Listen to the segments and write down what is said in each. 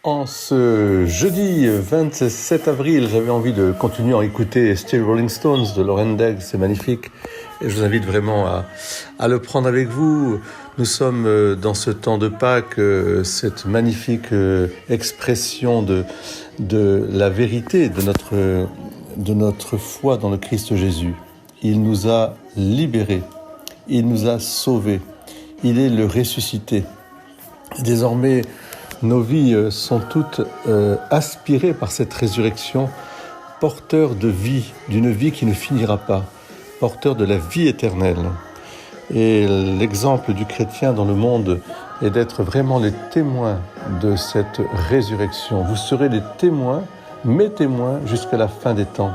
En ce jeudi 27 avril, j'avais envie de continuer à écouter Still Rolling Stones de Lauren Daigle, c'est magnifique. Et je vous invite vraiment à le prendre avec vous. Nous sommes dans ce temps de Pâques, cette magnifique expression de la vérité de notre foi dans le Christ Jésus. Il nous a libérés, il nous a sauvés, il est le ressuscité. Désormais, nos vies sont toutes aspirées par cette résurrection, porteurs de vie, d'une vie qui ne finira pas, porteurs de la vie éternelle. Et l'exemple du chrétien dans le monde est d'être vraiment les témoins de cette résurrection. Vous serez les témoins, mes témoins, jusqu'à la fin des temps.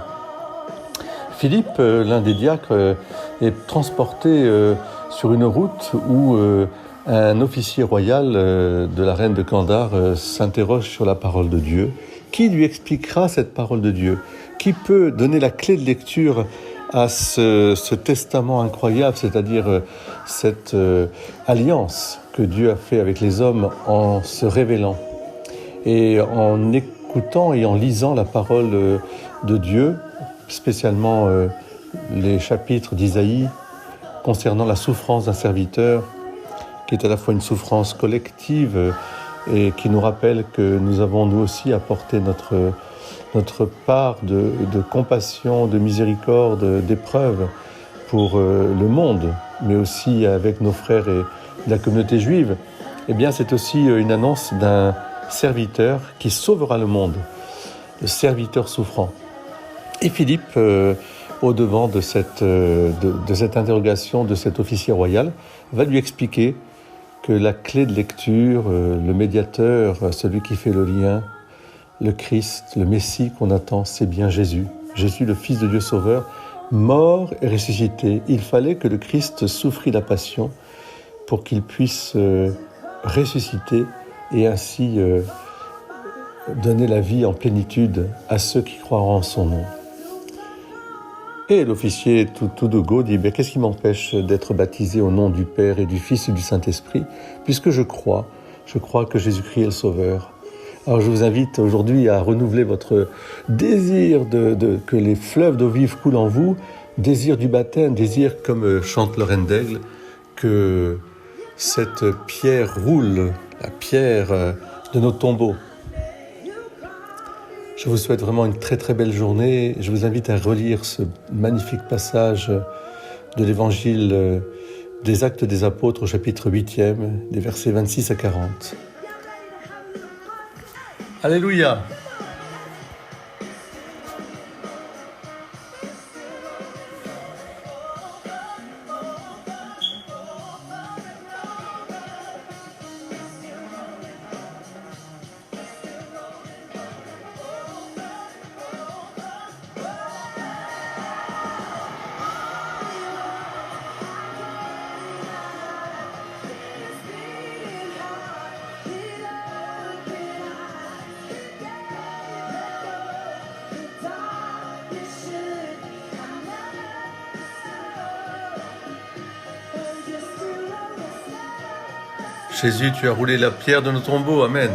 Philippe, l'un des diacres, est transporté sur une route où un officier royal de la reine de Kandar s'interroge sur la parole de Dieu. Qui lui expliquera cette parole de Dieu? Qui peut donner la clé de lecture à ce testament incroyable, c'est-à-dire cette alliance que Dieu a fait avec les hommes en se révélant et en écoutant et en lisant la parole de Dieu, spécialement les chapitres d'Isaïe concernant la souffrance d'un serviteur, qui est à la fois une souffrance collective et qui nous rappelle que nous avons nous aussi apporté notre part de compassion, de miséricorde, d'épreuve pour le monde, mais aussi avec nos frères et la communauté juive. Eh bien, c'est aussi une annonce d'un serviteur qui sauvera le monde, le serviteur souffrant. Et Philippe, au-devant de cette interrogation de cet officier royal, va lui expliquer que la clé de lecture, le médiateur, celui qui fait le lien, le Christ, le Messie qu'on attend, c'est bien Jésus. Jésus, le Fils de Dieu Sauveur, mort et ressuscité. Il fallait que le Christ souffrit la passion pour qu'il puisse ressusciter et ainsi donner la vie en plénitude à ceux qui croiront en son nom. Et l'officier tout de go dit, qu'est-ce qui m'empêche d'être baptisé au nom du Père et du Fils et du Saint-Esprit, puisque je crois que Jésus-Christ est le Sauveur. Alors je vous invite aujourd'hui à renouveler votre désir que les fleuves d'eau vive coulent en vous, désir du baptême, désir, comme chante Lauren Daigle, que cette pierre roule, la pierre de nos tombeaux. Je vous souhaite vraiment une très très belle journée. Je vous invite à relire ce magnifique passage de l'évangile des Actes des Apôtres au chapitre 8e, des versets 26 à 40. Alléluia! Jésus, tu as roulé la pierre de nos tombeaux. Amen.